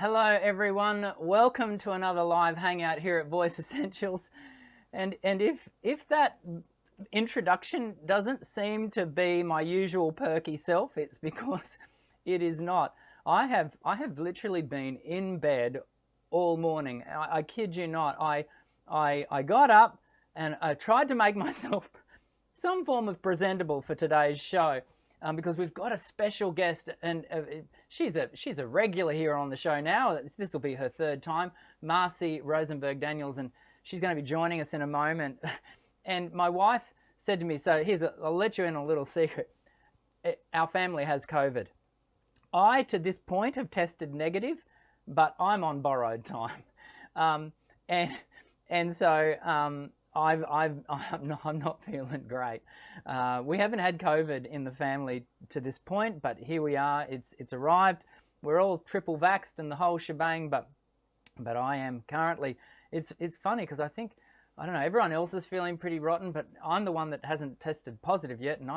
Hello everyone, welcome to another live hangout here at Voice Essentials. And if that introduction doesn't seem to be my usual perky self, it's because it is not. I have literally been in bed all morning. I kid you not. I got up and I tried to make myself some form of presentable for today's show. Because we've got a special guest, and she's a regular here on the show now. This will be her third time, Marci Daniels, and she's going to be joining us in a moment. And my wife said to me, so I'll let you in a little secret. Our family has COVID. I, to this point, have tested negative, but I'm on borrowed time. I'm not feeling great. We haven't had COVID in the family to this point, but here we are. It's arrived. We're all triple vaxxed and the whole shebang, but I am currently. It's funny because I don't know, everyone else is feeling pretty rotten, but I'm the one that hasn't tested positive yet, and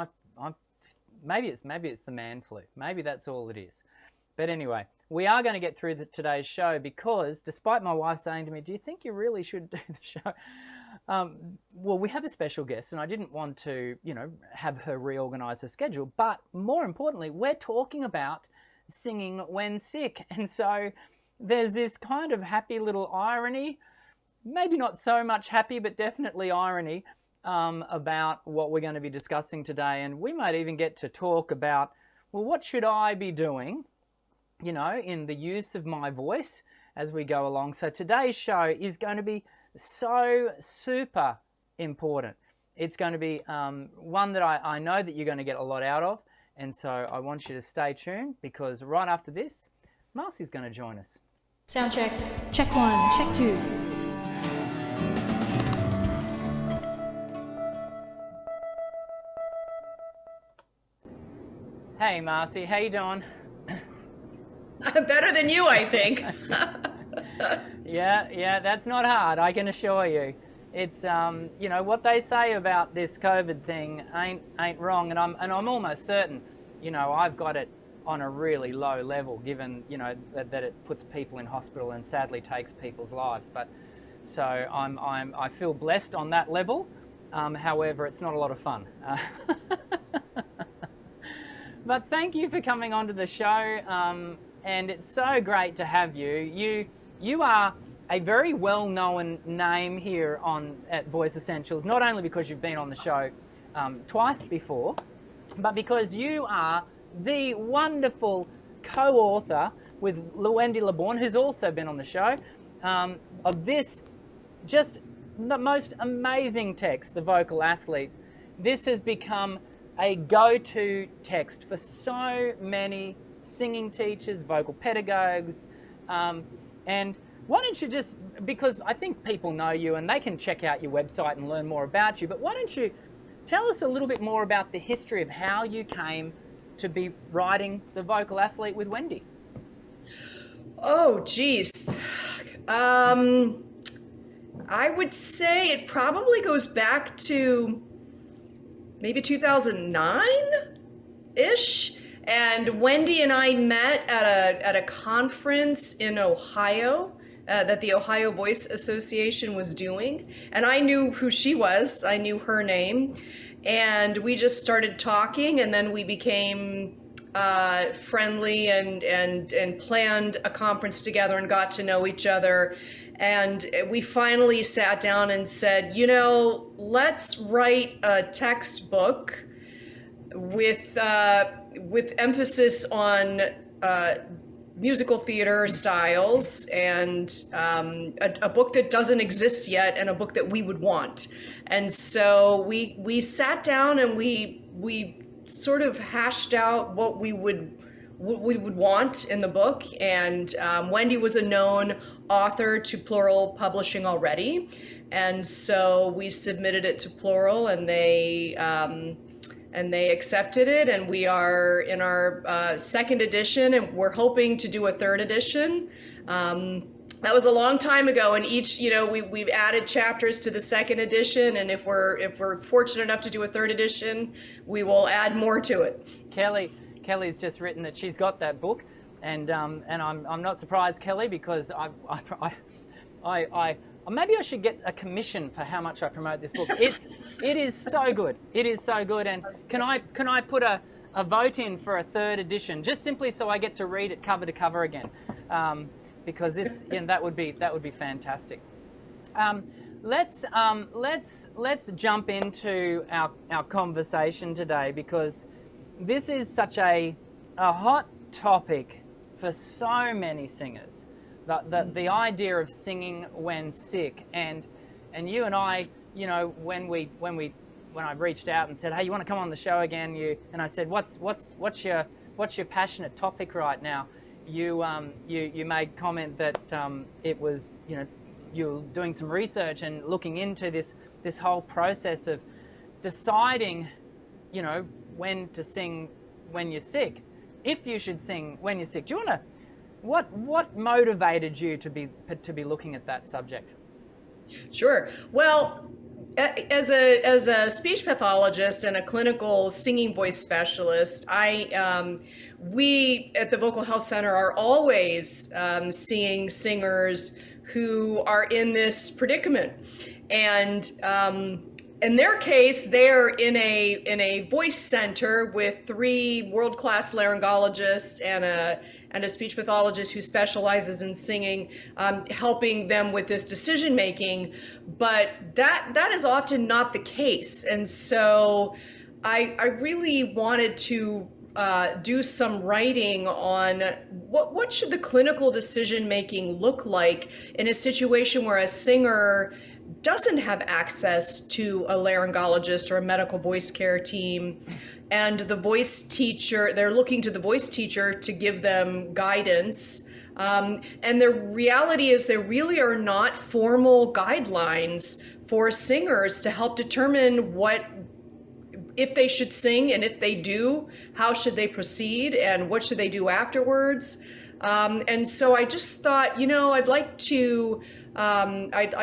maybe it's the man flu. Maybe that's all it is. But anyway, we are going to get through today's show because, despite my wife saying to me, "Do you think you really should do the show?" Well, we have a special guest, and I didn't want to, have her reorganize her schedule. But more importantly, we're talking about singing when sick. And so there's this kind of happy little irony, maybe not so much happy, but definitely irony about what we're going to be discussing today. And we might even get to talk about, well, what should I be doing, in the use of my voice as we go along. So today's show is going to be so super important. It's going to be one that I know that you're going to get a lot out of, and so I want you to stay tuned, because right after this, Marci's going to join us. Sound check. Check 1, check 2. Hey Marci, how you doing? Better than you, I think. Yeah, that's not hard, I can assure you. It's what they say about this COVID thing ain't wrong, and I'm almost certain, I've got it on a really low level, given that it puts people in hospital and sadly takes people's lives. But so I feel blessed on that level. However, it's not a lot of fun. But thank you for coming onto the show, and it's so great to have you. You are a very well-known name here at Voice Essentials, not only because you've been on the show twice before, but because you are the wonderful co-author with Wendy Leborgne, who's also been on the show, of this just the most amazing text, The Vocal Athlete. This has become a go-to text for so many singing teachers, vocal pedagogues, and why don't you just, because I think people know you and they can check out your website and learn more about you, but why don't you tell us a little bit more about the history of how you came to be writing The Vocal Athlete with Wendy? Oh, geez. I would say it probably goes back to maybe 2009-ish. And Wendy and I met at a conference in Ohio that the Ohio Voice Association was doing. And I knew who she was. I knew her name. And we just started talking, and then we became friendly and planned a conference together and got to know each other. And we finally sat down and said, let's write a textbook with emphasis on musical theater styles, and a book that doesn't exist yet, and a book that we would want. And so we sat down and we sort of hashed out what we would want in the book. And Wendy was a known author to Plural Publishing already, and so we submitted it to Plural, and they accepted it, and we are in our second edition, and we're hoping to do a third edition. That was a long time ago, and each, we've added chapters to the second edition, and if we're fortunate enough to do a third edition, we will add more to it. Kelly's just written that she's got that book, I'm not surprised, Kelly, because I maybe I should get a commission for how much I promote this book. It is so good. It is so good. And can I put a vote in for a third edition, just simply so I get to read it cover to cover again, because this, that would be fantastic. Let's jump into our conversation today, because this is such a hot topic for so many singers. The idea of singing when sick, and you and I, when I reached out and said, hey, you want to come on the show again? And I said, what's your passionate topic right now? You made comment that it was, you're doing some research and looking into this whole process of deciding, when to sing when you're sick, if you should sing when you're sick. Do you want to? What motivated you to be looking at that subject? Sure. Well, as a speech pathologist and a clinical singing voice specialist, we at the Vocal Health Center are always seeing singers who are in this predicament, and in their case, they're in a voice center with 3 world-class laryngologists and a speech pathologist who specializes in singing, helping them with this decision making. But that is often not the case. And so I really wanted to do some writing on what should the clinical decision making look like in a situation where a singer doesn't have access to a laryngologist or a medical voice care team, and the voice teacher, they're looking to the voice teacher to give them guidance. And the reality is there really are not formal guidelines for singers to help determine if they should sing, and if they do, how should they proceed, and what should they do afterwards. And so I just thought, I'd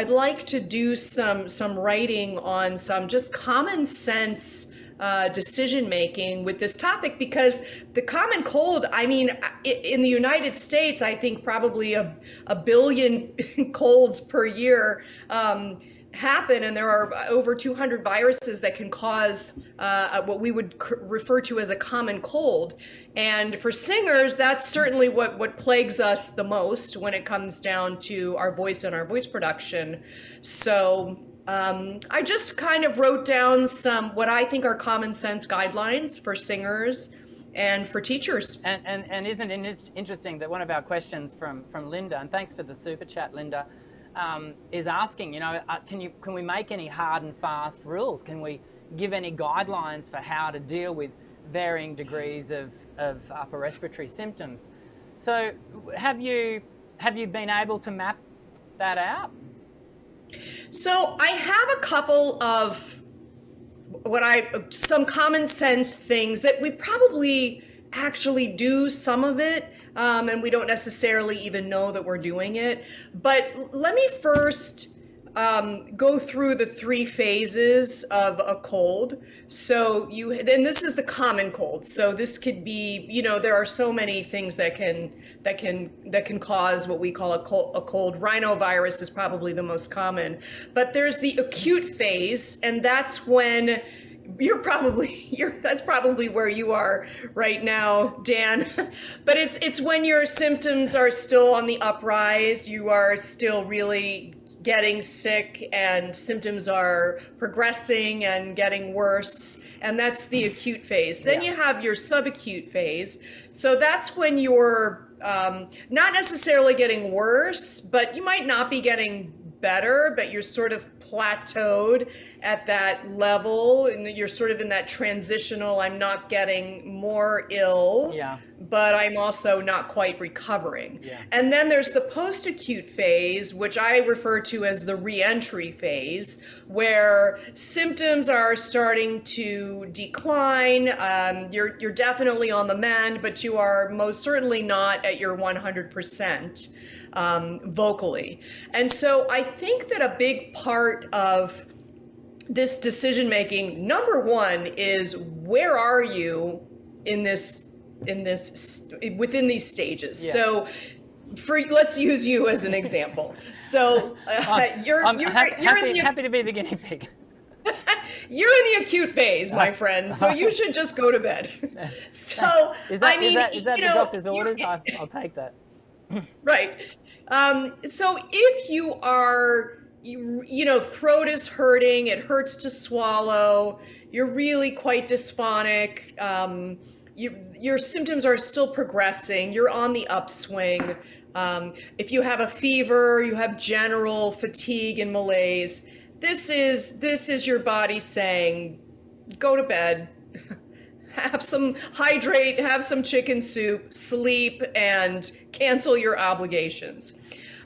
like to do some writing on some just common sense decision making with this topic, because the common cold, in the United States, I think probably a billion colds per year happen, and there are over 200 viruses that can cause what we would refer to as a common cold. And for singers, that's certainly what plagues us the most when it comes down to our voice and our voice production. So I just kind of wrote down some what I think are common sense guidelines for singers and for teachers. And isn't it interesting that one of our questions from Linda, and thanks for the super chat, Linda, is asking, can we make any hard and fast rules? Can we give any guidelines for how to deal with varying degrees of upper respiratory symptoms? So have you been able to map that out? So I have a couple of some common sense things that we probably actually do some of it, and we don't necessarily even know that we're doing it. But let me first go through the 3 phases of a cold. So and this is the common cold. So this could be, there are so many things that can cause what we call a cold. Rhinovirus is probably the most common. But there's the acute phase, and that's when that's probably where you are right now, Dan. But it's when your symptoms are still on the uprise, you are still really getting sick, and symptoms are progressing and getting worse, and that's the acute phase. Then you have your subacute phase. So that's when you're not necessarily getting worse, but you might not be getting better, but you're sort of plateaued at that level, and you're sort of in that transitional, I'm not getting more ill, but I'm also not quite recovering. And then there's the post-acute phase, which I refer to as the re-entry phase, where symptoms are starting to decline. You're definitely on the mend, but you are most certainly not at your 100%. Vocally. And so I think that a big part of this decision making, number one, is where are you in this within these stages. Yeah. So let's use you as an example. So you're happy to be the guinea pig. You're in the acute phase, my friend, so you should just go to bed. So, is that the doctor's orders? I'll take that. Right. So if you are, throat is hurting, it hurts to swallow, you're really quite dysphonic, your symptoms are still progressing, you're on the upswing. If you have a fever, you have general fatigue and malaise, this is your body saying, go to bed, hydrate, have some chicken soup, sleep, and cancel your obligations.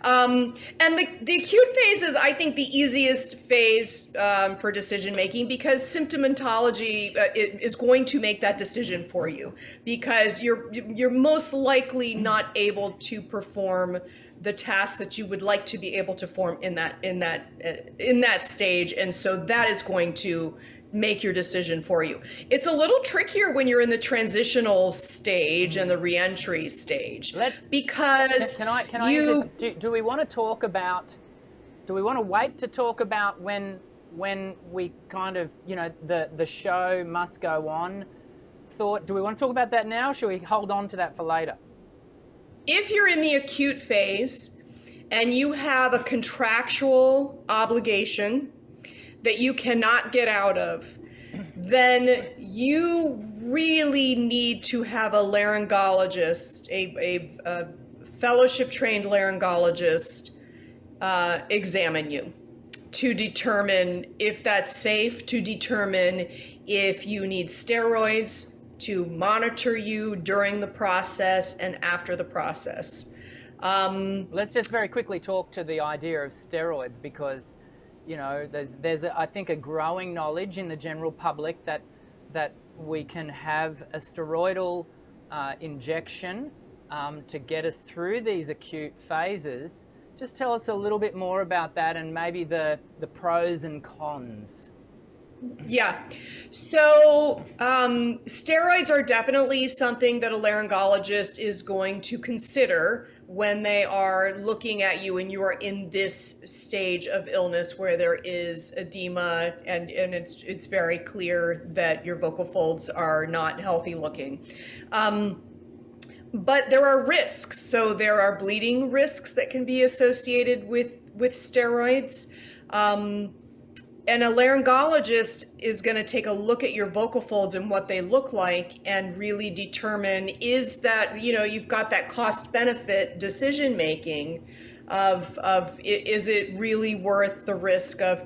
And the acute phase is, I think, the easiest phase for decision making, because symptomatology is going to make that decision for you, because you're most likely not able to perform the tasks that you would like to be able to perform in that stage, and so that is going to make your decision for you. It's a little trickier when you're in the transitional stage and the reentry stage. Because do we want to talk about? Do we want to wait to talk about when we kind of, the show must go on? Do we want to talk about that now? Or should we hold on to that for later? If you're in the acute phase and you have a contractual obligation that you cannot get out of, then you really need to have a laryngologist, a fellowship-trained laryngologist, examine you to determine if that's safe, to determine if you need steroids, to monitor you during the process and after the process. Let's just very quickly talk to the idea of steroids, because there's I think a growing knowledge in the general public that we can have a steroidal injection to get us through these acute phases. Just tell us a little bit more about that, and maybe the pros and cons. Yeah. So steroids are definitely something that a laryngologist is going to consider when they are looking at you and you are in this stage of illness where there is edema and it's very clear that your vocal folds are not healthy looking. But there are risks. So there are bleeding risks that can be associated with steroids. And a laryngologist is going to take a look at your vocal folds and what they look like and really determine, is that, you've got that cost benefit decision making of is it really worth the risk of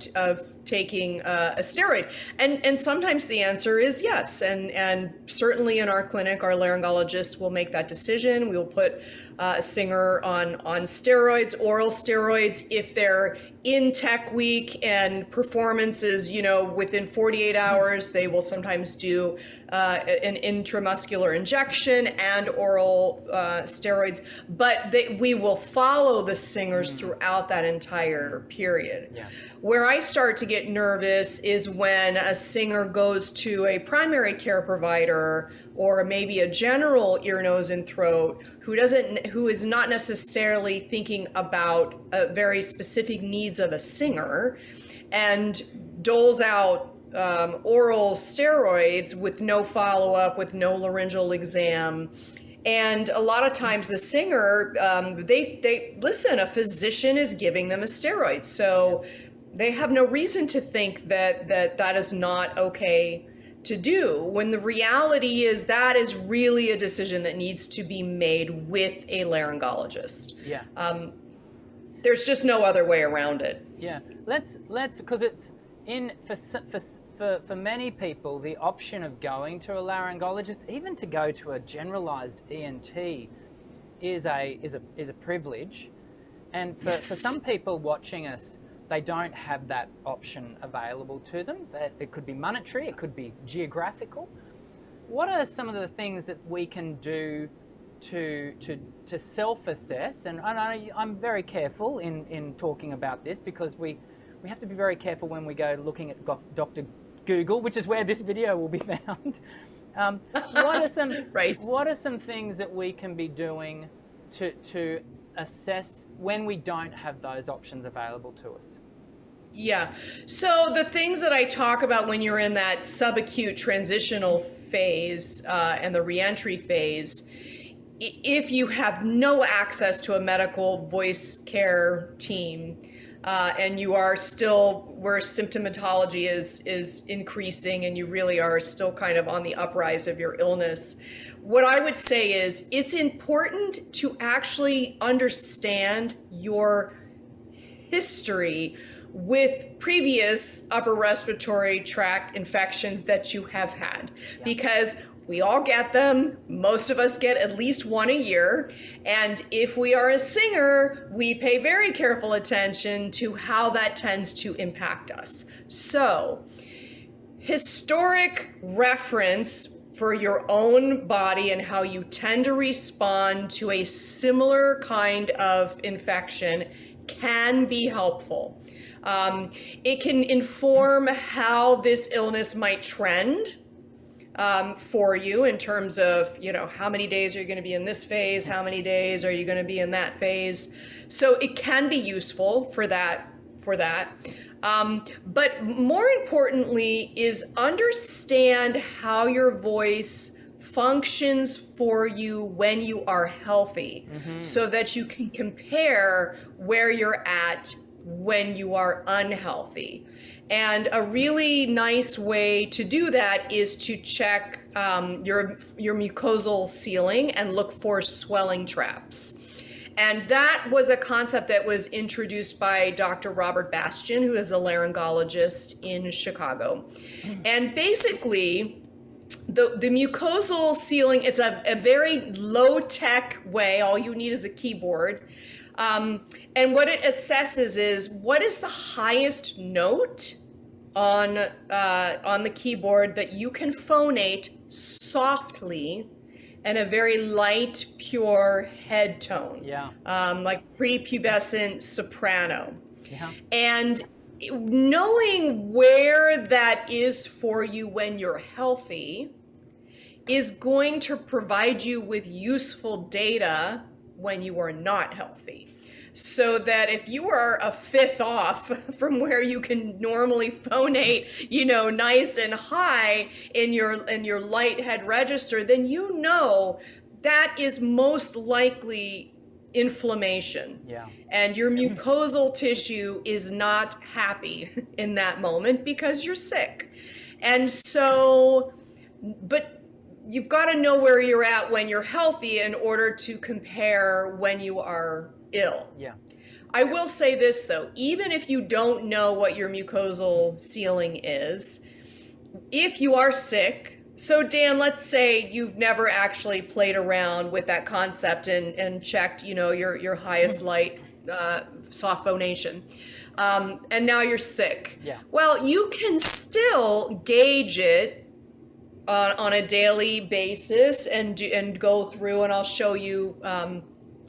taking a steroid? And sometimes the answer is yes. And certainly in our clinic, our laryngologist will make that decision. We'll put a singer on steroids, oral steroids, if they're in tech week and performances, within 48 hours, they will sometimes do an intramuscular injection and oral steroids, but we will follow the singers throughout that entire period. Yeah. Where I start to get nervous is when a singer goes to a primary care provider or maybe a general ear, nose, and throat who is not necessarily thinking about very specific needs of a singer and doles out oral steroids with no follow-up, with no laryngeal exam. And a lot of times the singer, they listen, a physician is giving them a steroid. So they have no reason to think that is not okay to do, when the reality is that is really a decision that needs to be made with a laryngologist. Yeah. There's just no other way around it. Yeah. Let's because it's for many people, the option of going to a laryngologist, even to go to a generalized ENT, is a privilege. And for some people watching us, they don't have that option available to them. That it could be monetary, it could be geographical. What are some of the things that we can do to self-assess? And I'm very careful in talking about this, because we have to be very careful when we go looking at Dr. Google, which is where this video will be found. What are some Right. What are some things that we can be doing to assess when we don't have those options available to us? Yeah. So the things that I talk about when you're in that subacute transitional phase and the reentry phase, if you have no access to a medical voice care team, and you are still where symptomatology is increasing and you really are still kind of on the uprise of your illness, what I would say is it's important to actually understand your history with previous upper respiratory tract infections that you have had, because we all get them. Most of us get at least one a year. And if we are a singer, we pay very careful attention to how that tends to impact us. So, historic reference for your own body and how you tend to respond to a similar kind of infection can be helpful. It can inform how this illness might trend for you in terms of, how many days are you going to be in this phase? How many days are you going to be in that phase? So it can be useful for that. But more importantly is understand how your voice functions for you when you are healthy, so that you can compare where you're at when you are unhealthy. And a really nice way to do that is to check your mucosal sealing and look for swelling traps. And that was a concept that was introduced by Dr. Robert Bastian, who is a laryngologist in Chicago. And basically, the mucosal sealing, it's a very low-tech way. All you need is a keyboard. And what it assesses is what is the highest note on the keyboard that you can phonate softly and a very light, pure head tone, like prepubescent soprano. And knowing where that is for you when you're healthy is going to provide you with useful data when you are not healthy. So that if you are a fifth off from where you can normally phonate, nice and high in your light head register, then that is most likely inflammation. And your mucosal tissue is not happy in that moment because you're sick. And so, but you've got to know where you're at when you're healthy in order to compare when you are ill. I will say this though, even if you don't know what your mucosal sealing is, if you are sick, so Dan, let's say you've never actually played around with that concept and checked, your highest light soft phonation, and now you're sick. Well, you can still gauge it on a daily basis and go through, and I'll show you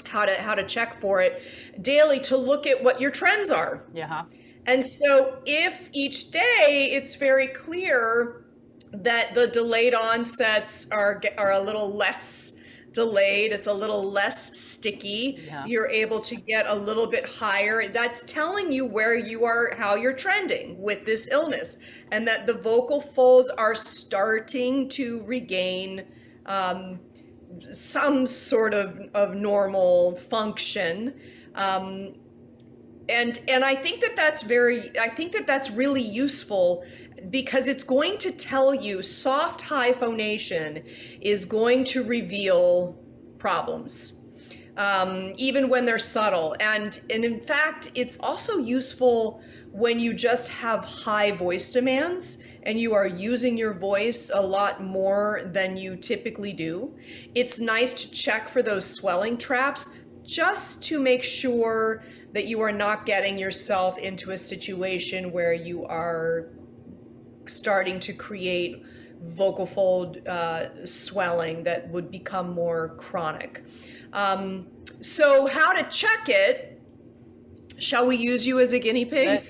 how to check for it daily to look at what your trends are. And so if each day it's very clear that the delayed onsets are a little less delayed, it's a little less sticky, you're able to get a little bit higher, that's telling you where you are, how you're trending with this illness, and that the vocal folds are starting to regain some sort of normal function. And I think that's really useful, because it's going to tell you soft high phonation is going to reveal problems, even when they're subtle. And in fact, it's also useful when you just have high voice demands and you are using your voice a lot more than you typically do. It's nice to check for those swelling traps just to make sure that you are not getting yourself into a situation where you are starting to create vocal fold swelling that would become more chronic. So how to check it? Shall we use you as a guinea pig?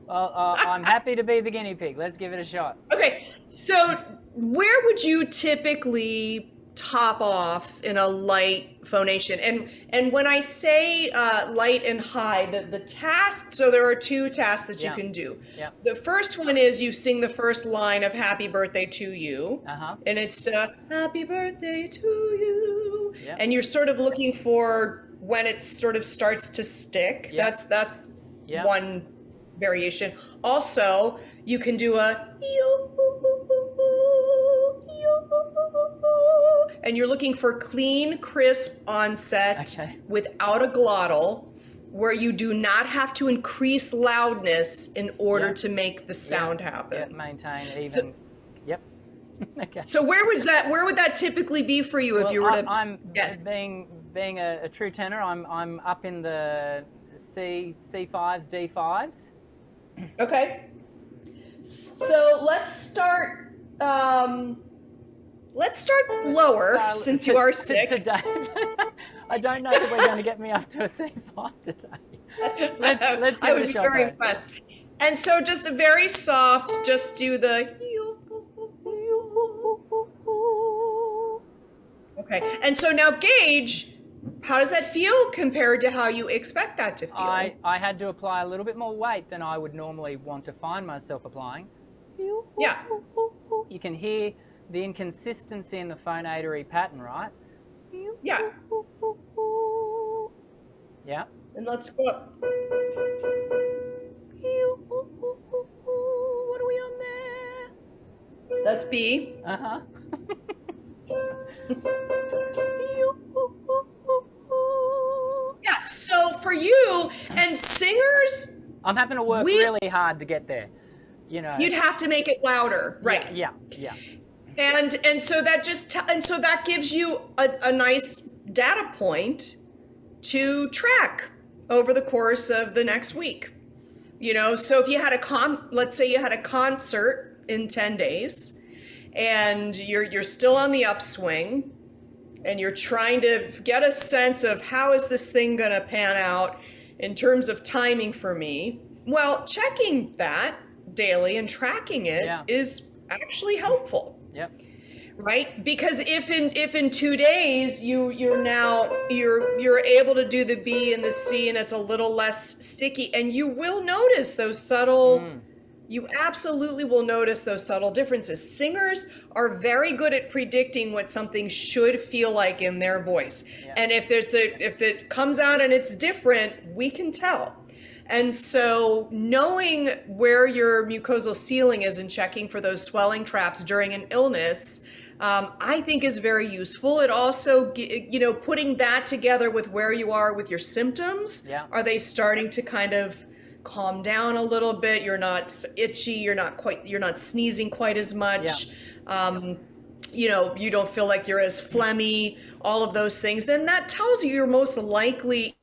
Well, I'm happy to be the guinea pig. Let's give it a shot. Okay, so where would you typically top off in a light phonation? And when I say light and high, the task, so there are two tasks that you can do. Yeah. The first one is you sing the first line of Happy Birthday to You. And it's Happy Birthday to you. Yeah. And you're sort of looking for when it sort of starts to stick. Yeah. That's one variation. Also, you can do a and you're looking for clean, crisp onset without a glottal, where you do not have to increase loudness in order to make the sound happen. Yeah, maintain even. Okay. So where would that typically be for you if you were to? I'm being a true tenor. I'm up in the C5s, D5s. Okay. So let's start. Let's start lower, since you are sick. Today, I don't know if we're going to get me up to a C5 today. Let's give it a shot. I would be very impressed. And so just a very soft, just do the. Okay. And so now gauge, how does that feel compared to how you expect that to feel? I had to apply a little bit more weight than I would normally want to find myself applying. Yeah. You can hear the inconsistency in the phonatory pattern, right? Yeah. Yeah. And let's go up. What are we on there? That's B. Uh-huh. Yeah, so for you and singers, I'm having to work really hard to get there. You know, you'd have to make it louder, right? Yeah. And so that that gives you a nice data point to track over the course of the next week. You know, so if you had let's say you had a concert in 10 days and you're still on the upswing and you're trying to get a sense of how is this thing going to pan out in terms of timing for me, well, checking that daily and tracking it is actually helpful. Yep. Right? Because if in 2 days you're able to do the B and the C and it's a little less sticky, and you will notice those subtle you absolutely will notice those subtle differences. Singers are very good at predicting what something should feel like in their voice. Yeah. And if it comes out and it's different, we can tell. And so knowing where your mucosal ceiling is and checking for those swelling traps during an illness, I think is very useful. It also, putting that together with where you are with your symptoms, are they starting to kind of calm down a little bit? You're not itchy, you're not sneezing quite as much. You don't feel like you're as phlegmy, all of those things, then that tells you you're most likely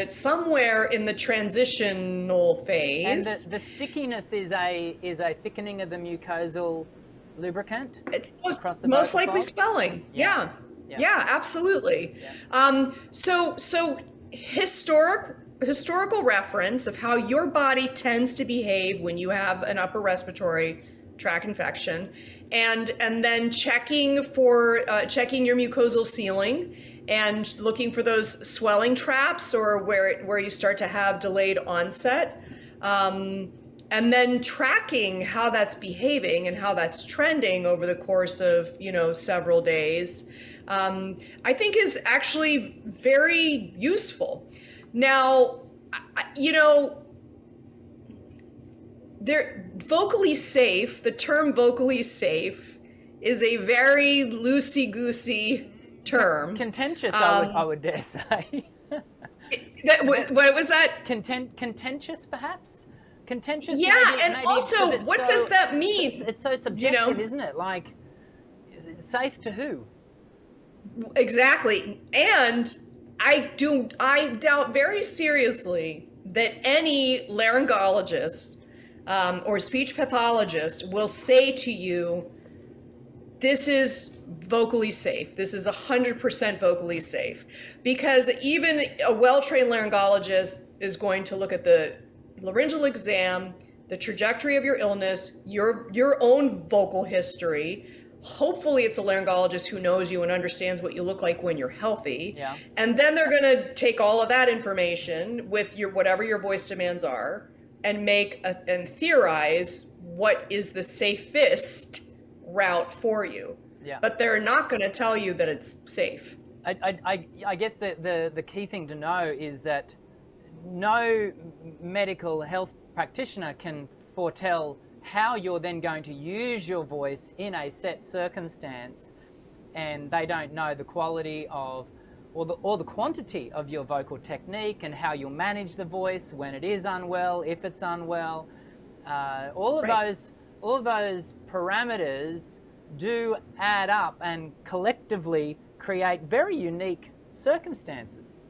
somewhere in the transitional phase. And the stickiness is a thickening of the mucosal lubricant. It's most likely swelling. Yeah, absolutely. Yeah. So historical reference of how your body tends to behave when you have an upper respiratory tract infection, and then checking your mucosal ceiling and looking for those swelling traps or where you start to have delayed onset, and then tracking how that's behaving and how that's trending over the course of several days, I think is actually very useful. Now, they're vocally safe. The term vocally safe is a very loosey-goosey term. Contentious, I would dare say. What was that? Contentious, perhaps? Contentious? Yeah, maybe also, what does that mean? It's so subjective, isn't it? Like, is it safe to who? Exactly. And I doubt very seriously that any laryngologist or speech pathologist will say to you, this is vocally safe. This is 100% vocally safe. Because even a well-trained laryngologist is going to look at the laryngeal exam, the trajectory of your illness, your own vocal history, Hopefully it's a laryngologist who knows you and understands what you look like when you're healthy. Yeah. And then they're going to take all of that information with your whatever your voice demands are and and theorize what is the safest route for you. Yeah. But they're not going to tell you that it's safe. I guess the key thing to know is that no medical health practitioner can foretell how you're then going to use your voice in a set circumstance, and they don't know the quality of or the quantity of your vocal technique and how you'll manage the voice when it is unwell, if it's unwell. All of those parameters do add up and collectively create very unique circumstances.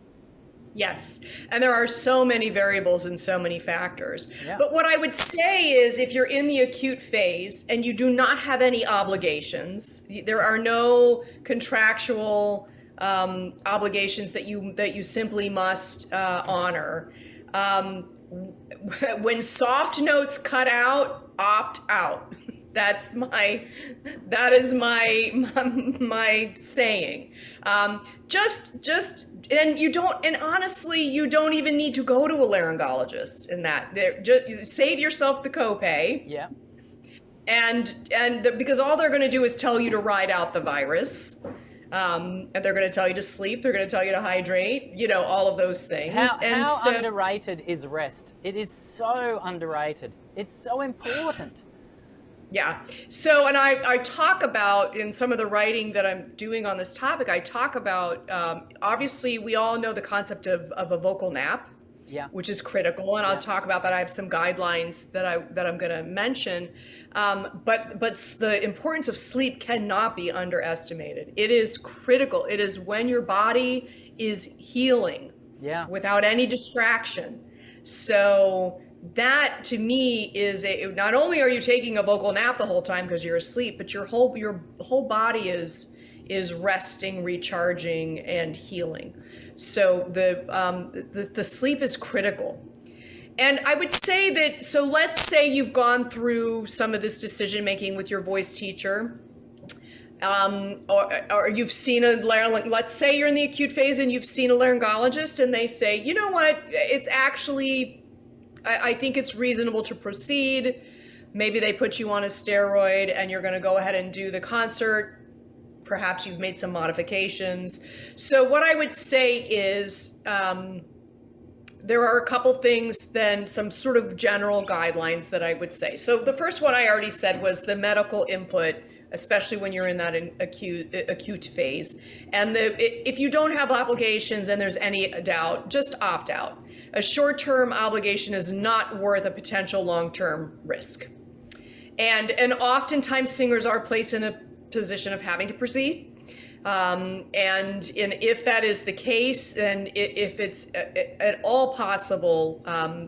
Yes, and there are so many variables and so many factors. Yeah. But what I would say is if you're in the acute phase and you do not have any obligations, there are no contractual obligations that you simply must honor. When soft notes cut out, opt out. That is my saying. And honestly, you don't even need to go to a laryngologist in that. Just save yourself the copay. Yeah. Because all they're going to do is tell you to ride out the virus. And they're going to tell you to sleep. They're going to tell you to hydrate. All of those things. How underrated is rest? It is so underrated. It's so important. Yeah. So, and I talk about in some of the writing that I'm doing on this topic, I talk about, obviously we all know the concept of a vocal nap, which is critical. And I'll talk about that. I have some guidelines that I'm going to mention. But the importance of sleep cannot be underestimated. It is critical. It is when your body is healing without any distraction. So that to me is not only are you taking a vocal nap the whole time because you're asleep, but your whole body is resting, recharging, and healing. So the sleep is critical. And I would say that, so let's say you've gone through some of this decision making with your voice teacher, or you've seen let's say you're in the acute phase and you've seen a laryngologist and they say, you know what, it's actually, I think it's reasonable to proceed. Maybe they put you on a steroid and you're going to go ahead and do the concert. Perhaps you've made some modifications. So what I would say is there are a couple things, then some sort of general guidelines that I would say. So the first one I already said was the medical input, especially when you're in that acute phase. And if you don't have obligations and there's any doubt, just opt out. A short-term obligation is not worth a potential long-term risk. And oftentimes singers are placed in a position of having to proceed. And if that is the case, and if it's at all possible, a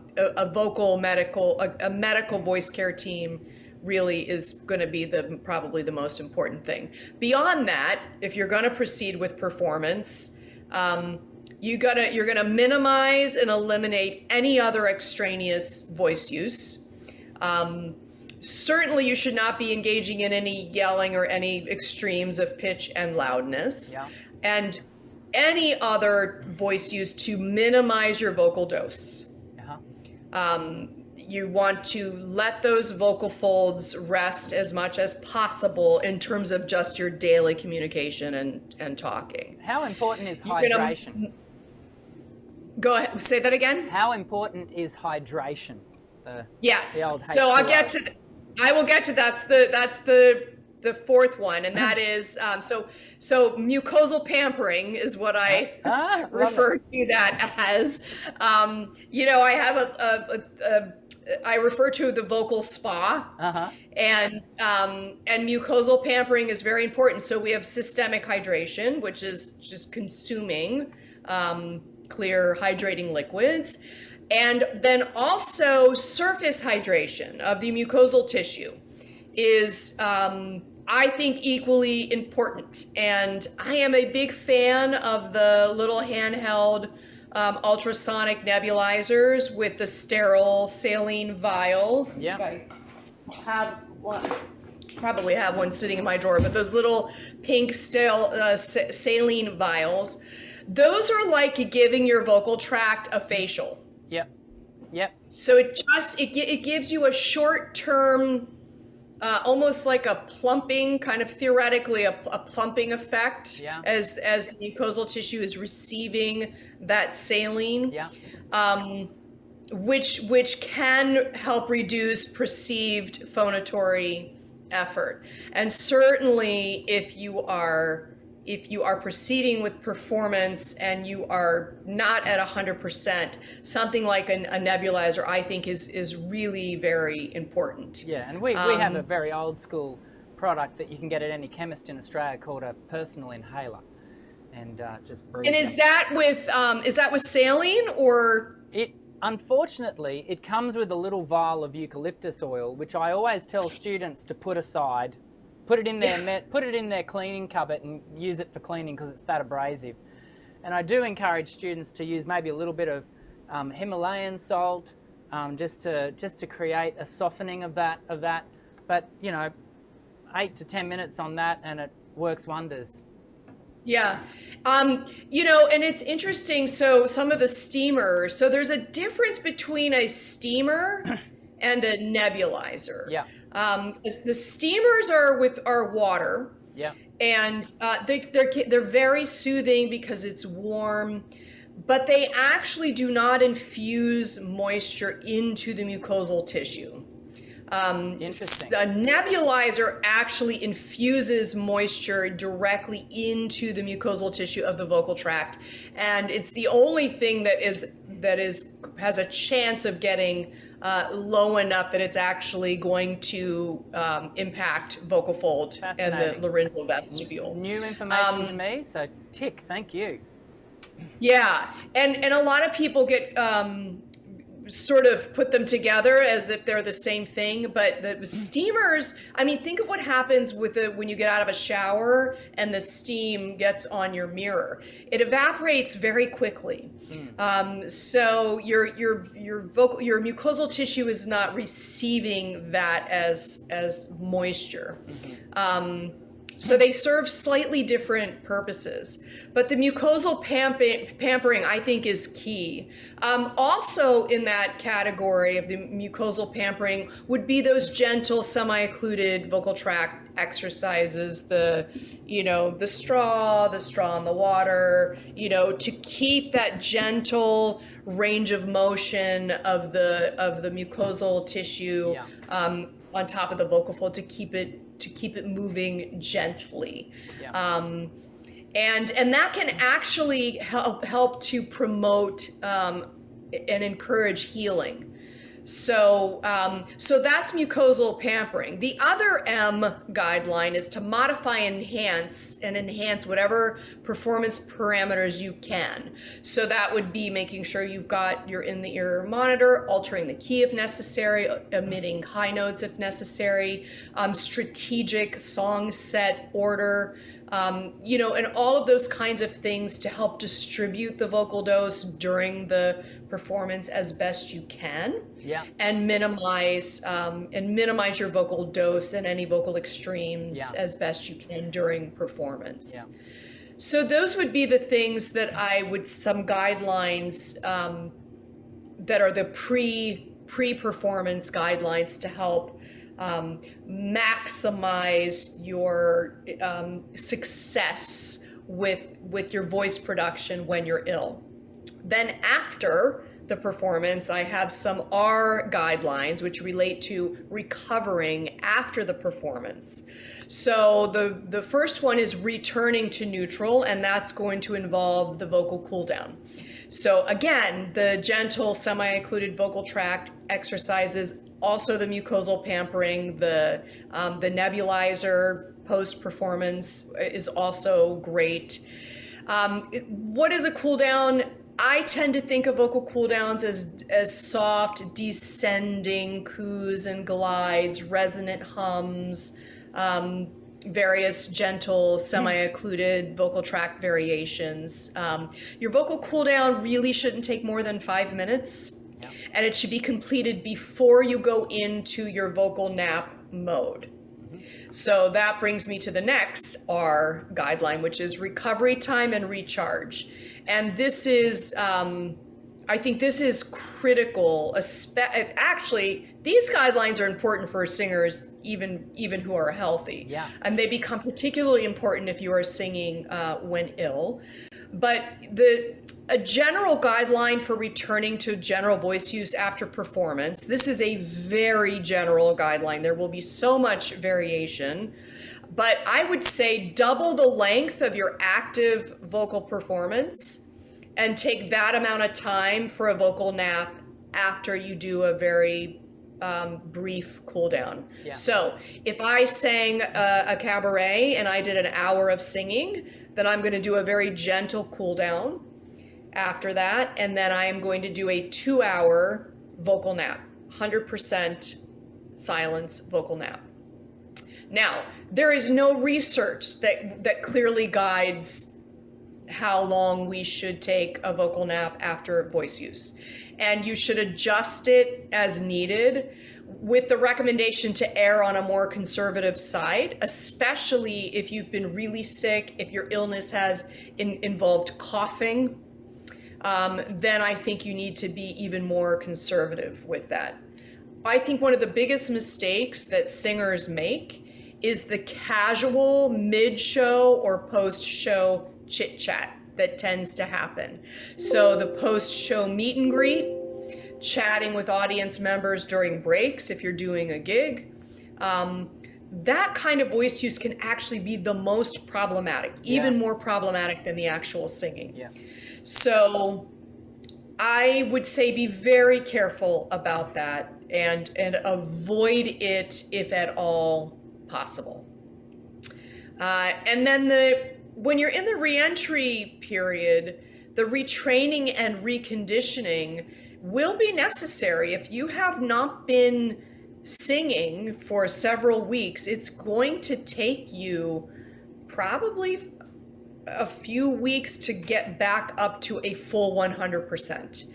medical voice care team really is going to be probably the most important thing. Beyond that, if you're going to proceed with performance, you're gonna minimize and eliminate any other extraneous voice use. Certainly you should not be engaging in any yelling or any extremes of pitch and loudness. Yeah. And any other voice use to minimize your vocal dose. Uh-huh. You want to let those vocal folds rest as much as possible in terms of just your daily communication and talking. How important is hydration? Go ahead, say that again. How important is hydration? Yes. The old so I will get to that's the fourth one, and that is so mucosal pampering is what I refer to that as. I have I refer to the vocal spa, and mucosal pampering is very important. So we have systemic hydration, which is just consuming clear hydrating liquids, and then also surface hydration of the mucosal tissue is I think equally important. And I am a big fan of the little handheld ultrasonic nebulizers with the sterile saline vials. Yeah. I have one. probably have one sitting in my drawer, but those little pink saline vials, those are like giving your vocal tract a facial. Yep. Yep. So it gives you a short-term, almost like a plumping, kind of theoretically a plumping effect, Yeah. as the mucosal tissue is receiving that saline, Yeah. which can help reduce perceived phonatory effort. And certainly if you are proceeding with performance and you are not at 100%, something like a nebulizer, I think is really very important. Yeah, and we have a very old school product that you can get at any chemist in Australia called a personal inhaler, and just breathe. And is that with saline, or? Unfortunately, it comes with a little vial of eucalyptus oil, which I always tell students to put aside. Put it in their cleaning cupboard and use it for cleaning because it's that abrasive. And I do encourage students to use maybe a little bit of Himalayan salt, just to create a softening of that. But 8 to 10 minutes on that, and it works wonders. Yeah. And it's interesting. So some of the steamers, so there's a difference between a steamer and a nebulizer. Yeah. The steamers are water. Yeah. And they're very soothing because it's warm, but they actually do not infuse moisture into the mucosal tissue. Interesting. A nebulizer actually infuses moisture directly into the mucosal tissue of the vocal tract, and it's the only thing that has a chance of getting low enough that it's actually going to impact vocal fold and the laryngeal vestibule. New information to me, so tick, thank you. Yeah, and a lot of people get sort of put them together as if they're the same thing, but the steamers, I mean, think of what happens when you get out of a shower and the steam gets on your mirror. It evaporates very quickly. So your mucosal tissue is not receiving that as moisture. So they serve slightly different purposes, but the mucosal pampering, I think, is key. Also in that category of the mucosal pampering would be those gentle semi-occluded vocal tract exercises, the straw in the water, to keep that gentle range of motion of the mucosal tissue on top of the vocal fold, to keep it moving gently. Yeah. And that can actually help to promote and encourage healing. So that's mucosal pampering. The other M guideline is to modify and enhance whatever performance parameters you can. So that would be making sure you've got your in-the-ear monitor, altering the key if necessary, emitting high notes if necessary, strategic song set order, and all of those kinds of things to help distribute the vocal dose during the performance as best you can, and minimize your vocal dose and any vocal extremes as best you can during performance. Yeah. So those would be the things that some guidelines that are the pre-performance guidelines to help maximize your success with your voice production when you're ill. Then after the performance, I have some R guidelines which relate to recovering after the performance. So the first one is returning to neutral, and that's going to involve the vocal cool down. So again, the gentle semi-occluded vocal tract exercises, also the mucosal pampering, the nebulizer post-performance is also great. What is a cool down? I tend to think of vocal cool downs as soft, descending coos and glides, resonant hums, various gentle, semi-occluded vocal tract variations. Your vocal cool down really shouldn't take more than 5 minutes, and it should be completed before you go into your vocal nap mode. So that brings me to the next R guideline, which is recovery time and recharge. And this is, I think this is critical. Actually, these guidelines are important for singers, even who are healthy. Yeah. And they become particularly important if you are singing when ill. But a general guideline for returning to general voice use after performance, this is a very general guideline. There will be so much variation, but I would say double the length of your active vocal performance and take that amount of time for a vocal nap after you do a very brief cool down. Yeah. So if I sang a cabaret and I did an hour of singing, then I'm going to do a very gentle cool down after that, and then I am going to do a 2-hour vocal nap, 100% silence vocal nap. Now, there is no research that clearly guides how long we should take a vocal nap after voice use, and you should adjust it as needed, with the recommendation to err on a more conservative side, especially if you've been really sick, if your illness has involved coughing, then I think you need to be even more conservative with that. I think one of the biggest mistakes that singers make is the casual mid-show or post-show chit-chat that tends to happen. So the post-show meet and greet, chatting with audience members during breaks if you're doing a gig, that kind of voice use can actually be the most problematic, even more problematic than the actual singing. Yeah. So I would say be very careful about that and avoid it if at all possible. And then when you're in the reentry period, the retraining and reconditioning will be necessary. If you have not been singing for several weeks, it's going to take you probably a few weeks to get back up to a full 100%.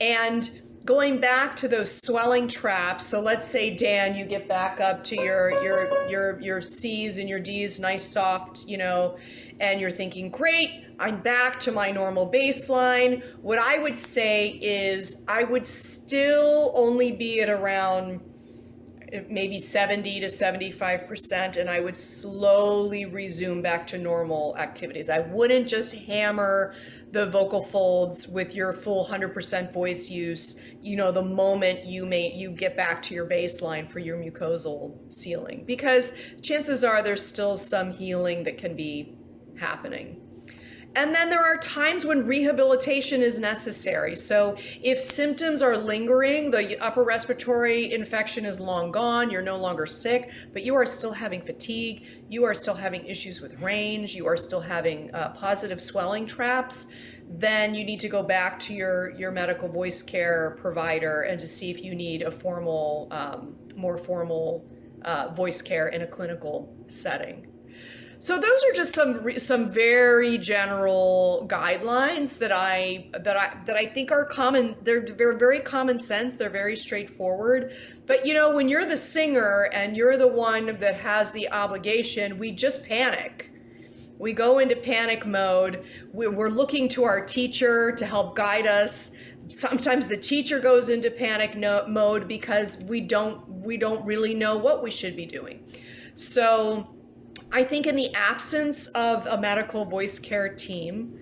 And going back to those swelling traps, so let's say, Dan, you get back up to your C's and your D's, nice soft, and you're thinking, great, I'm back to my normal baseline. What I would say is I would still only be at around maybe 70 to 75%, and I would slowly resume back to normal activities. I wouldn't just hammer the vocal folds with your full 100% voice use, the moment you get back to your baseline for your mucosal sealing, because chances are there's still some healing that can be happening. And then there are times when rehabilitation is necessary. So if symptoms are lingering, the upper respiratory infection is long gone, you're no longer sick, but you are still having fatigue, you are still having issues with range, you are still having positive swelling traps, then you need to go back to your medical voice care provider and to see if you need a more formal voice care in a clinical setting. So those are just some very general guidelines that I think are common. They're very common sense. They're very straightforward. But when you're the singer and you're the one that has the obligation, we just panic. We go into panic mode. We're looking to our teacher to help guide us. Sometimes the teacher goes into panic mode because we don't really know what we should be doing. So I think in the absence of a medical voice care team,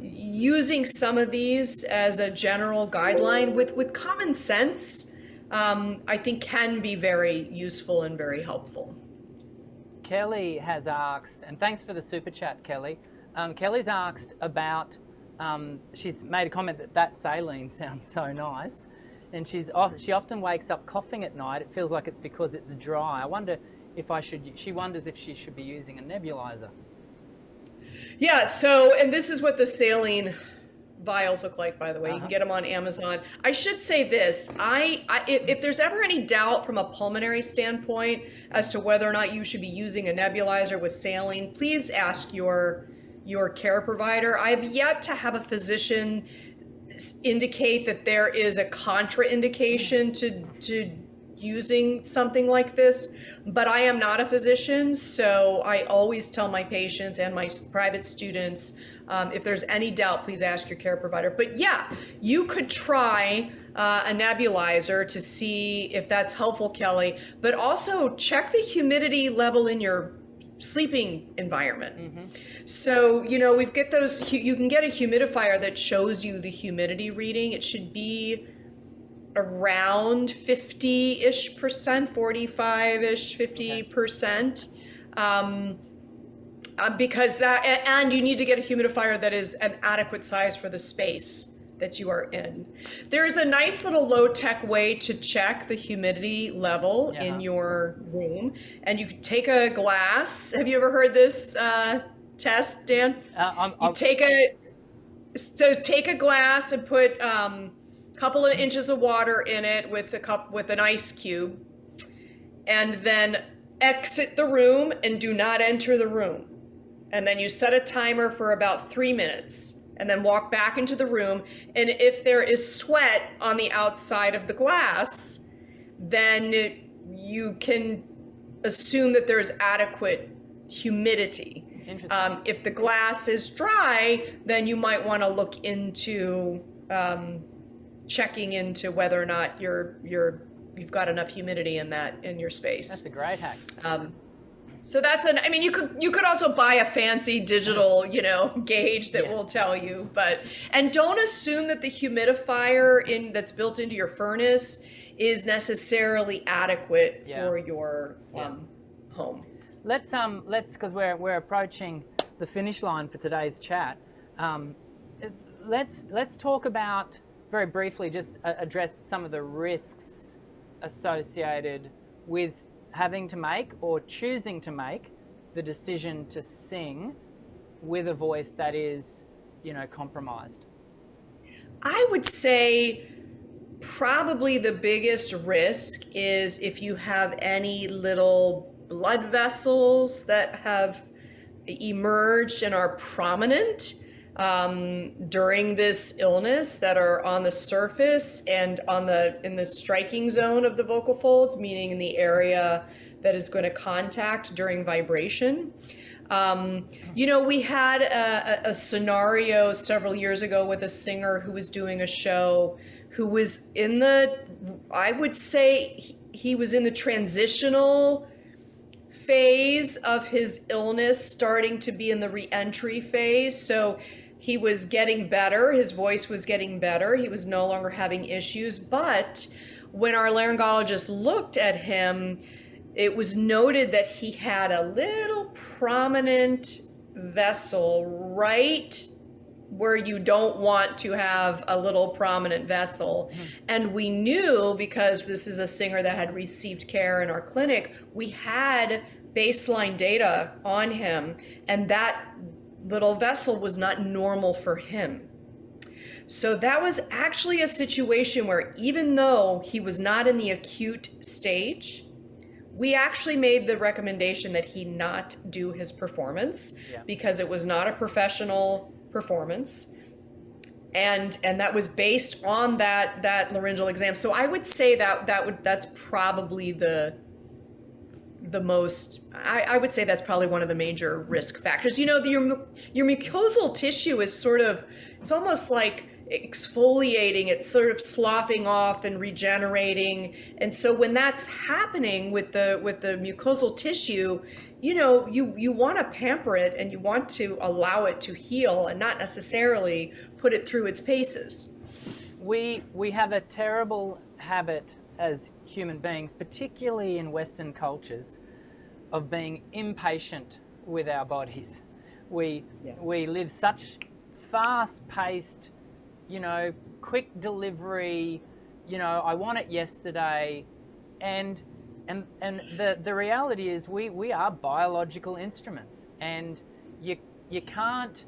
using some of these as a general guideline with common sense, I think can be very useful and very helpful. Kelly has asked, and thanks for the super chat, Kelly. Kelly's asked about, she's made a comment that saline sounds so nice, and she often wakes up coughing at night. It feels like it's because it's dry. I wonder she wonders if she should be using a nebulizer. Yeah, and this is what the saline vials look like, by the way. You can get them on Amazon. I should say this, if there's ever any doubt from a pulmonary standpoint as to whether or not you should be using a nebulizer with saline, please ask your care provider. I have yet to have a physician indicate that there is a contraindication to using something like this, but I am not a physician, so I always tell my patients and my private students, if there's any doubt, please ask your care provider. But yeah, you could try a nebulizer to see if that's helpful, Kelly, but also check the humidity level in your sleeping environment. So, you know, we've got those, you can get a humidifier that shows you the humidity reading. It should be around 50-ish percent, 45-ish, 50%. Because that, and you need to get a humidifier that is an adequate size for the space that you are in. There's a nice little low-tech way to check the humidity level in your room. And you take a glass. Have you ever heard this test, Dan? Take a glass and put couple of inches of water in it with an ice cube, and then exit the room and do not enter the room. And then you set a timer for about 3 minutes and then walk back into the room. And if there is sweat on the outside of the glass, then you can assume that there's adequate humidity. If the glass is dry, then you might want to look into checking into whether or not you've got enough humidity in your space. That's a great hack. So that's I mean, you could also buy a fancy digital, you know, gauge that will tell you, and don't assume that the humidifier that's built into your furnace is necessarily adequate for your home. Let's because we're approaching the finish line for today's chat. Let's talk about very briefly, just address some of the risks associated with having to make or choosing to make the decision to sing with a voice that is, you know, compromised. I would say probably the biggest risk is if you have any little blood vessels that have emerged and are prominent during this illness that are on the surface and in the striking zone of the vocal folds, meaning in the area that is going to contact during vibration. You know, we had a scenario several years ago with a singer who was doing a show who was I would say he was in the transitional phase of his illness, starting to be in the re-entry phase. So he was getting better. His voice was getting better. He was no longer having issues. But when our laryngologist looked at him, it was noted that he had a little prominent vessel right where you don't want to have a little prominent vessel. And we knew, because this is a singer that had received care in our clinic, we had baseline data on him, and that little vessel was not normal for him. So that was actually a situation where, even though he was not in the acute stage, we actually made the recommendation that he not do his performance because it was not a professional performance. And that was based on that laryngeal exam. So I would say that's probably the most, I would say that's probably one of the major risk factors. You know, your mucosal tissue is it's almost like exfoliating, it's sort of sloughing off and regenerating. And so when that's happening with the mucosal tissue, you know, you want to pamper it and you want to allow it to heal and not necessarily put it through its paces. We have a terrible habit as human beings, particularly in Western cultures, of being impatient with our bodies. We live such fast-paced, you know, quick delivery, you know, I want it yesterday, and the reality is we are biological instruments, and you can't.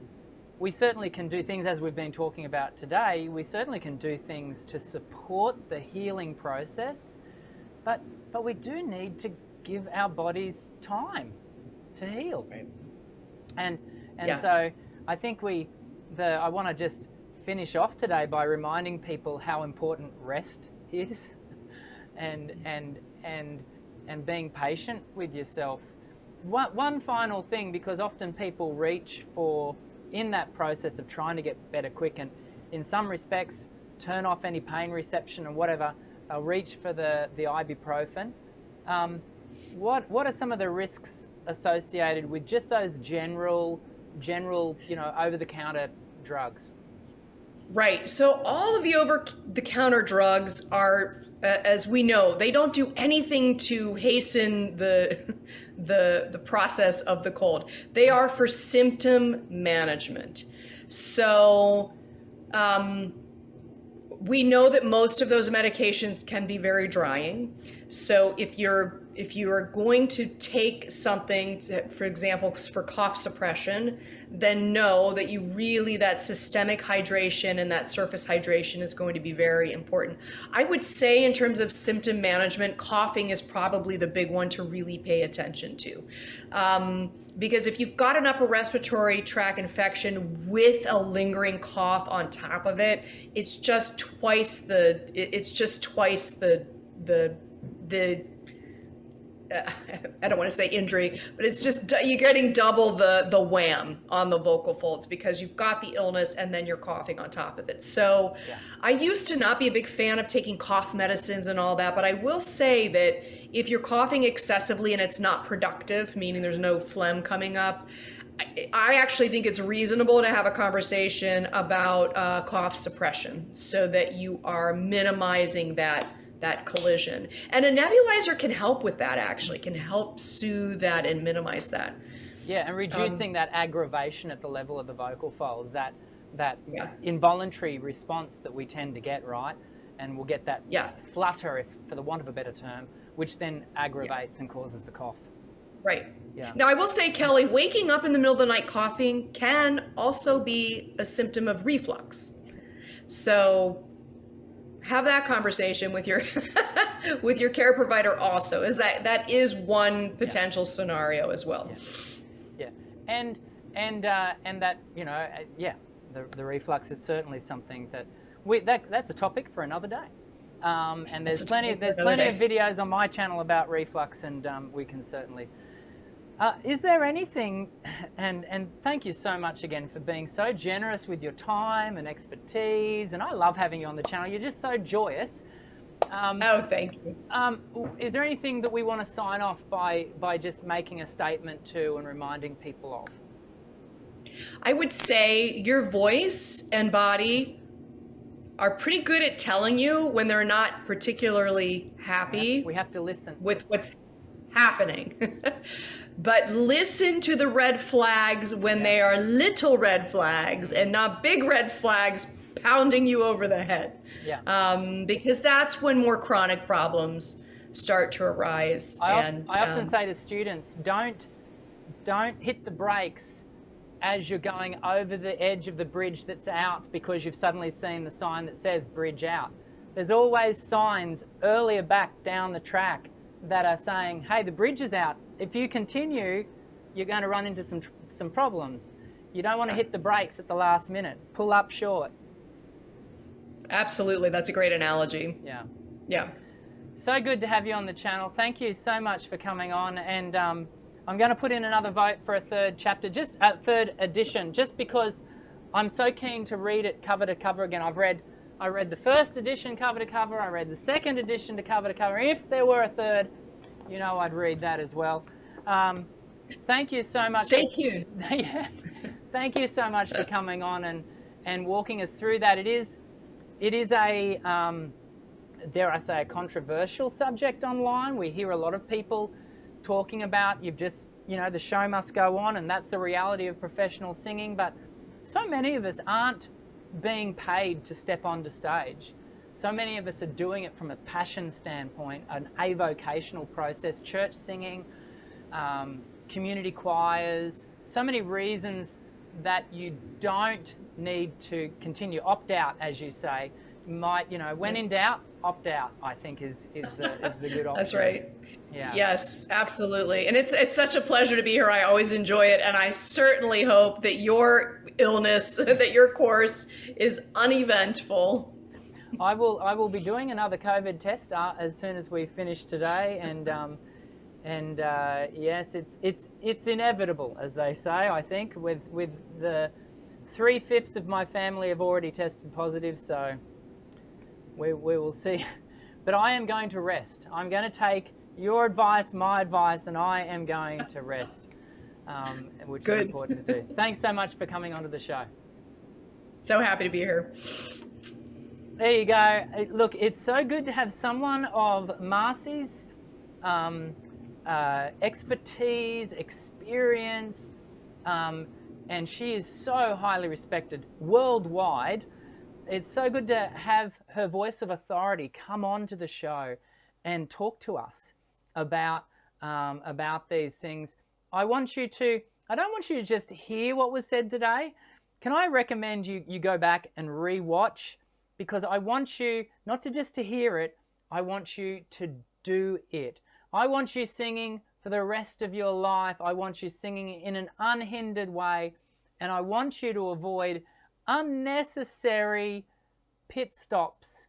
We certainly can do things, as we've been talking about today, we certainly can do things to support the healing process, but we do need to give our bodies time to heal. Right. And so I think I want to just finish off today by reminding people how important rest is. and being patient with yourself. One final thing, because often people reach for, in that process of trying to get better quick, and in some respects turn off any pain reception and whatever, they'll reach for the ibuprofen. What are some of the risks associated with just those general, over-the-counter drugs? Right. So all of the over-the-counter drugs are, as we know, they don't do anything to hasten the process of the cold. They are for symptom management. So we know that most of those medications can be very drying. So if you are going to take something, for example, for cough suppression, then know that that systemic hydration and that surface hydration is going to be very important. I would say in terms of symptom management, coughing is probably the big one to really pay attention to. Because if you've got an upper respiratory tract infection with a lingering cough on top of it, it's just twice the I don't want to say injury, but it's just you're getting double the wham on the vocal folds, because you've got the illness and then you're coughing on top of it. So I used to not be a big fan of taking cough medicines and all that, but I will say that if you're coughing excessively and it's not productive, meaning there's no phlegm coming up, I actually think it's reasonable to have a conversation about cough suppression so that you are minimizing that collision. And a nebulizer can help with that, actually, can help soothe that and minimize that. Yeah, and reducing that aggravation at the level of the vocal folds, that involuntary response that we tend to get, right? And we'll get that flutter, for the want of a better term, which then aggravates and causes the cough. Right. Yeah. Now, I will say, Kelly, waking up in the middle of the night coughing can also be a symptom of reflux. So have that conversation with your with your care provider also, is that is one potential scenario as well. Yeah. And that, the reflux is certainly something that that's a topic for another day. And there's plenty of videos on my channel about reflux, and we can certainly. Is there anything, and thank you so much again for being so generous with your time and expertise, and I love having you on the channel. You're just so joyous. Thank you. Is there anything that we want to sign off by just making a statement to and reminding people of? I would say your voice and body are pretty good at telling you when they're not particularly happy. We have to listen with what's happening. But listen to the red flags when they are little red flags and not big red flags pounding you over the head. Because that's when more chronic problems start to arise. I often say to students, don't hit the brakes as you're going over the edge of the bridge that's out because you've suddenly seen the sign that says bridge out. There's always signs earlier back down the track that are saying, hey, the bridge is out. If you continue, you're going to run into some problems. You don't want to hit the brakes at the last minute. Pull up short. Absolutely. That's a great analogy. Yeah. So good to have you on the channel. Thank you so much for coming on. And I'm going to put in another vote for a third chapter, just a third edition, just because I'm so keen to read it cover to cover again. I read the first edition cover to cover. I read the second edition to cover to cover. If there were a third, I'd read that as well. Thank you so much. Stay tuned. Thank you so much for coming on and walking us through that. It is a, dare I say, a controversial subject online. We hear a lot of people talking about, the show must go on, and that's the reality of professional singing. But so many of us aren't being paid to step onto stage. So many of us are doing it from a passion standpoint, an avocational process, church singing, community choirs, so many reasons that you don't need to continue. Opt out, as you say. When in doubt, opt out, I think is the good option. That's right. Yeah. Yes, absolutely. And it's such a pleasure to be here. I always enjoy it. And I certainly hope that your illness, that your course is uneventful. I will be doing another COVID test as soon as we finish today, and yes, it's inevitable, as they say. I think with the 3/5 of my family have already tested positive, so we will see. But I am going to rest. I'm going to take your advice, my advice, and I am going to rest, which is important to do. Thanks so much for coming onto the show. So happy to be here. There you go. Look, it's so good to have someone of Marci's expertise, experience, and she is so highly respected worldwide. It's so good to have her voice of authority come on to the show and talk to us about these things. I don't want you to just hear what was said today. Can I recommend you go back and re-watch? Because I want you not to just to hear it, I want you to do it. I want you singing for the rest of your life. I want you singing in an unhindered way, and I want you to avoid unnecessary pit stops.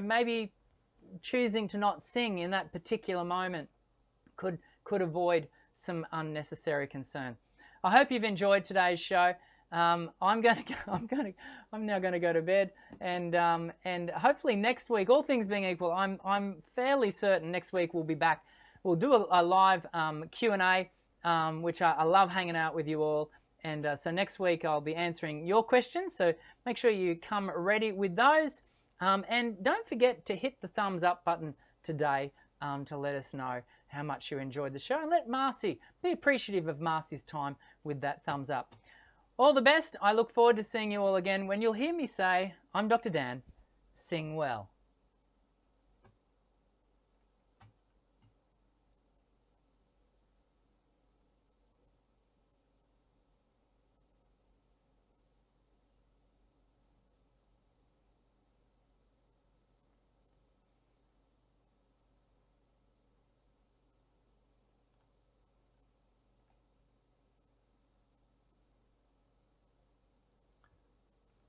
Maybe choosing to not sing in that particular moment could avoid some unnecessary concern. I hope you've enjoyed today's show. I'm now going to go to bed, and hopefully next week, all things being equal, I'm fairly certain next week we'll be back. We'll do a live Q&A, which I love hanging out with you all. And so next week I'll be answering your questions. So make sure you come ready with those. And don't forget to hit the thumbs up button today to let us know how much you enjoyed the show. And let Marci be appreciative of Marci's time with that thumbs up. All the best. I look forward to seeing you all again when you'll hear me say, I'm Dr. Dan. Sing well.